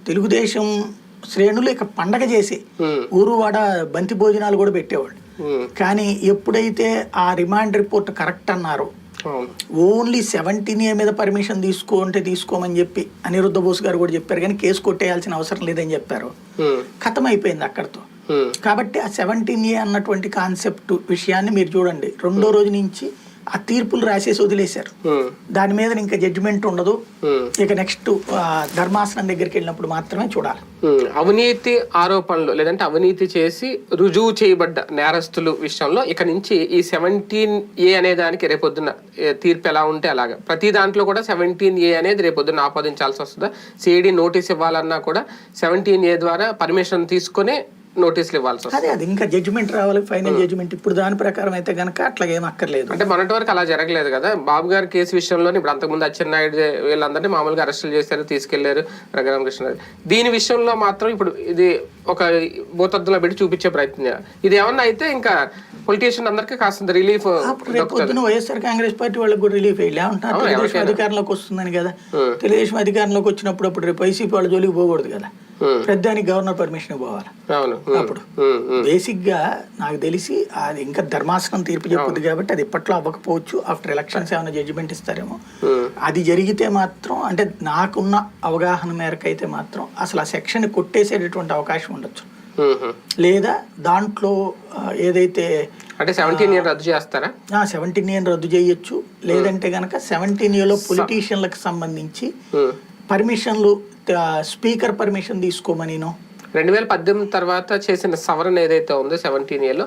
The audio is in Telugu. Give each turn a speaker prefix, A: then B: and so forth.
A: తెలుగుదేశం శ్రేణులు ఇక పండగ చేసి ఊరు వాడ బంతి భోజనాలు కూడా పెట్టేవాళ్ళు. కానీ ఎప్పుడైతే ఆ రిమాండ్ రిపోర్ట్ కరెక్ట్ అన్నారో, ఓన్లీ 17A మీద పర్మిషన్ తీసుకోమని చెప్పి అనిరుద్ధ బోస్ గారు కూడా చెప్పారు, కానీ కేసు కొట్టేయాల్సిన అవసరం లేదని చెప్పారు. ఖతం అయిపోయింది అక్కడితో. కాబట్టి ఆ 17A అన్నటువంటి కాన్సెప్ట్ విషయాన్ని మీరు చూడండి, రెండో రోజు నుంచి ఆ తీర్పులు రాసేసి వదిలేశారు. దాని మీద ఇంకా జడ్జిమెంట్ ఉండదు. ఇక నెక్స్ట్ ధర్మాసనం దగ్గరికి వెళ్ళినప్పుడు మాత్రమే చూడాలి.
B: అవినీతి ఆరోపణలు లేదంటే అవినీతి చేసి రుజువు చేయబడ్డ నేరస్తులు విషయంలో ఇక నుంచి ఈ 17A అనే దానికి రేపొద్దున తీర్పు ఎలా ఉంటే అలాగా ప్రతి దాంట్లో కూడా 17A అనేది రేపొద్దున ఆపాదించాల్సి వస్తుందా? సిఐడి నోటీస్ ఇవ్వాలన్నా కూడా 17A ద్వారా పర్మిషన్ తీసుకుని నోటీసులు ఇవ్వాల్సి వస్తుంది.
A: అది ఇంకా జడ్జిమెంట్ రావాలి, ఫైనల్ జడ్జిమెంట్. ఇప్పుడు దాని ప్రకారం అయితే కనుక అట్లాగే ఏం అక్కర్లేదు.
B: అంటే మొన్నటి వరకు అలా జరగలేదు కదా బాబు గారి కేసు విషయంలో. ఇప్పుడు అంతకుముందు అచ్చెన్నాయుడు వీళ్ళందరినీ మామూలుగా అరెస్టులు చేశారు, తీసుకెళ్లారు రఘురామకృష్ణ. దీని విషయంలో మాత్రం ఇప్పుడు ఇది ఒక భూతద్దులో పెట్టి చూపించే ప్రయత్నం. ఇది ఏమన్నా అయితే ఇంకా పొలిటీషియన్ అందరికీ కాస్త రిలీఫ్.
A: పొద్దున వైఎస్ఆర్ కాంగ్రెస్ పార్టీ వాళ్ళకి కూడా రిలీఫ్ అయ్యి ఉంటారు. తెలుగుదేశం అధికారంలోకి వస్తుందని కదా. తెలుగుదేశం అధికారంలోకి వచ్చినప్పుడు అప్పుడు రేపు వైసీపీ వాళ్ళ జోలికి పోకూడదు కదా, ప్రధానికి గవర్నర్ పర్మిషన్ పోవాలి. అప్పుడు బేసిక్ గా నాకు తెలిసి అది ఇంకా ధర్మాసనం తీర్పు చెప్పుద్ది కాబట్టి అది ఇప్పట్లో అవ్వకపోవచ్చు. ఆఫ్టర్ ఎలక్షన్స్ ఏమైనా జడ్జిమెంట్ ఇస్తారేమో. అది జరిగితే మాత్రం, అంటే నాకున్న అవగాహన మేరకు అయితే మాత్రం అసలు ఆ సెక్షన్ కొట్టేసేటటువంటి అవకాశం ఉండొచ్చు. లేదా దాంట్లో ఏదైతే
B: అంటే 17A రద్దు చేస్తారా?
A: 17A రద్దు చేయొచ్చు. లేదంటే గనక 17Aలో పొలిటీషియన్లకు సంబంధించి పర్మిషన్లు, స్పీకర్ పర్మిషన్ తీసుకోమని
B: 2018 తర్వాత చేసిన సవరణ ఏదైతే ఉందో 17Aలో